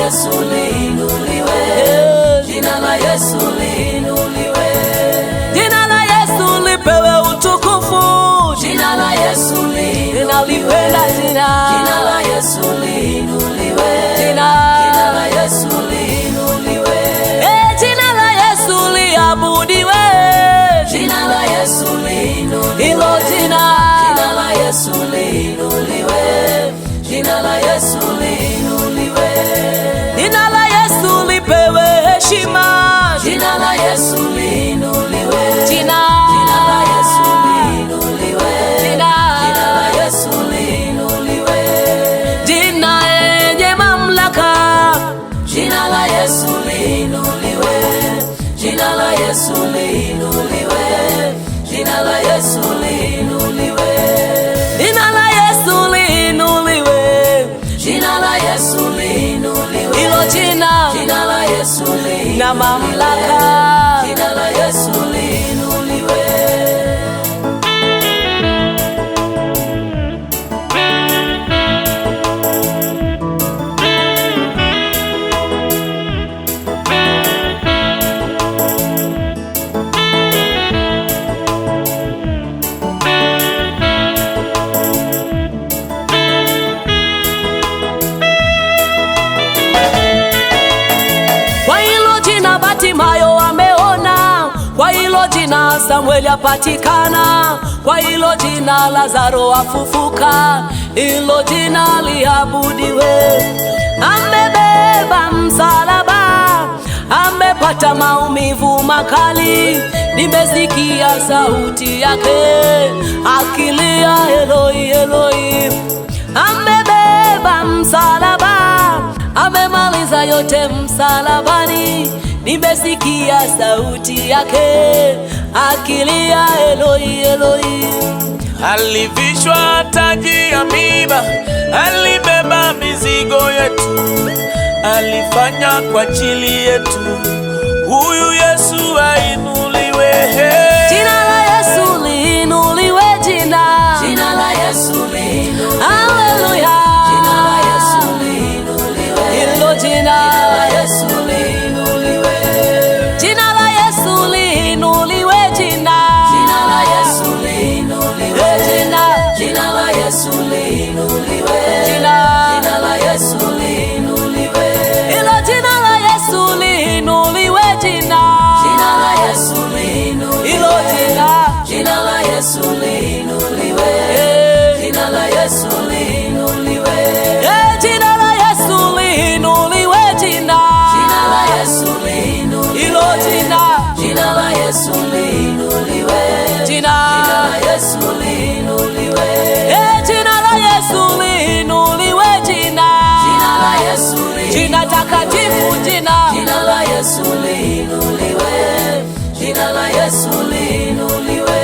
Yesu liinuliwe, jina la Yesu liinuliwe, jina la Yesu lipewe utukufu, jina la Yesu liinuliwe, ninalipenda jina la Yesu liinuliwe, jina la Yesu liinuliwe, jina la Yesu liabudiwe, jina la Yesu liinuliwe, hilo jina la Yesu liinuliwe, jina la Yesu liinuliwe, jina la Yesu lipewe heshima, jina la Yesu liinuliwe, jina la Yesu liinuliwe, jina la Yesu liinuliwe, jina yenye mamlaka, jina la Yesu liinuliwe, jina la Yesu liinuliwe, jina la Yesu liinuliwe, jina la Yesu liinuliwe, jina la Yesu liinuliwe, hilo jina la Yesu liinuliwe, na mamlaka, jina la Yesu liinuliwe. kwa hilo jina Batimayo ameona, kwa hilo jina Samueli apatikana, kwa hilo jina Lazaro afufuka, hilo jina liabudiwe. Amebeba msalaba, amepata maumivu makali, nimesikia sauti yake akilia Eloi Eloi. Amebeba msalaba, amemaliza yote msalabani, nimesikia sauti yake akilia Eloi Eloi. Alivishwa taji ya miiba, alibeba mizigo yetu, alifanya kwa ajili yetu. Huyu Yesu ainuliwe, jina la Yesu liinuliwe, Jina la Yesu liinuliwe, haleluya, jina la Yesu liinuliwe, hilo jina la Yesu liinuliwe, jina la Yesu liinuliwe, jina la Yesu liinuliwe, jina la Yesu liinuliwe, jina la Yesu liinuliwe, hilo jina la Yesu liinuliwe, jina la Yesu liinuliwe, hilo jina la Yesu liinuliwe, jina la Yesu liinuliwe, jina la Yesu liinuliwe, jina la Yesu liinuliwe, hilo jina la Yesu liinuliwe, jina la Yesu liinuliwe, jina la Yesu liinuliwe, jina la Yesu liinuliwe, jina takatifu, jina la Yesu liinuliwe, jina la Yesu liinuliwe.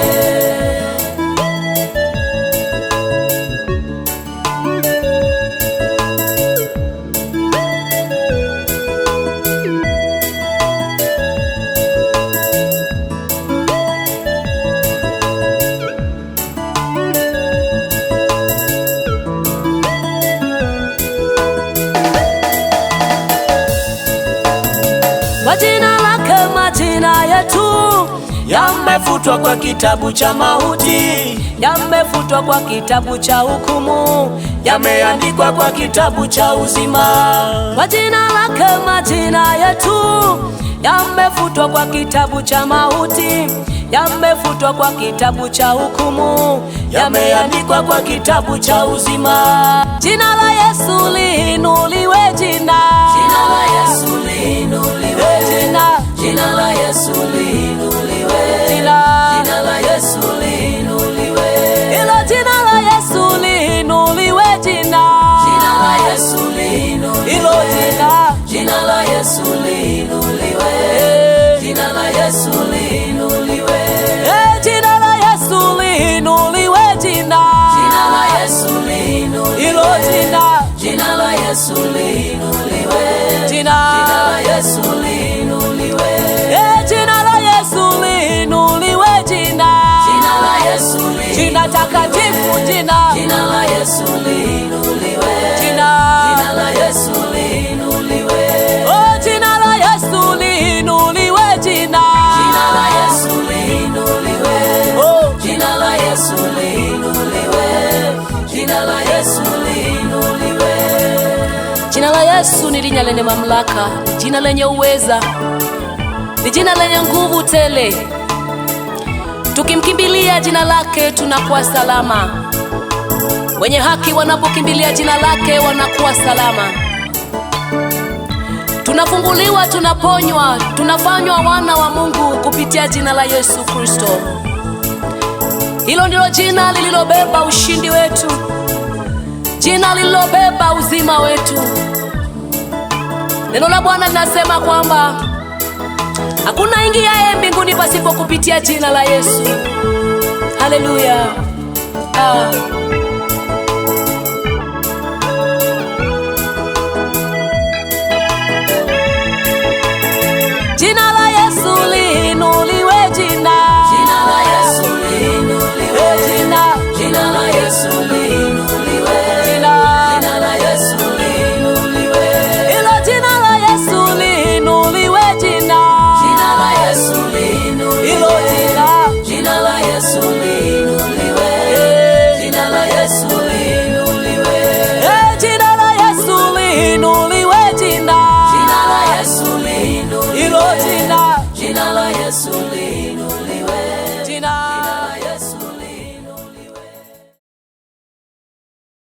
kwa jina lake majina yetu yamefutwa kwa kitabu cha mauti, yamefutwa kwa kitabu cha hukumu, yameandikwa kwa kitabu cha uzima. kwa jina lake majina yetu yamefutwa kwa kitabu cha mauti, yamefutwa kwa kitabu cha hukumu, Yameandikwa kwa kitabu cha uzima. jina la Yesu liinuliwe, Jina la Yesu liinuliwe, jina la Yesu liinuliwe, jina la Yesu liinuliwe, hilo jina la Yesu liinuliwe, jina la Yesu liinuliwe, hilo jina la Yesu liinuliwe, jina la Yesu liinuliwe, jina la Yesu liinuliwe, jina la Yesu liinuliwe, hilo jina la Yesu liinuliwe, jina la Yesu liinuliwe, jina la Yesu liinuliwe, jina la Yesu liinuliwe, jina takatifu, jina la Yesu liinuliwe, jina la Yesu liinuliwe, Yesu ni jina lenye mamlaka, ni jina lenye uweza, ni jina lenye nguvu tele. Tukimkimbilia jina lake tunakuwa salama. Wenye haki wanapokimbilia jina lake wanakuwa salama. Tunafunguliwa, tunaponywa, tunafanywa wana wa Mungu kupitia jina la Yesu Kristo. Hilo ndilo jina lililobeba ushindi wetu, jina lililobeba uzima wetu. Neno la Bwana linasema kwamba hakuna ingiaye mbinguni pasipo kupitia jina la Yesu. Haleluya. Jina la Yesu liinuliwe, jina. Jina la Yesu liinuliwe. Jina la Yesu liinuliwe. Jina la Yesu liinuliwe. Hilo jina la Yesu liinuliwe, jina. Jina la Yesu liinuliwe. Hilo jina. Jina la Yesu liinuliwe. Jina la Yesu liinuliwe. Jina la Yesu liinuliwe, jina. Jina la Yesu liinuliwe. Hilo jina. Jina la Yesu liinuliwe.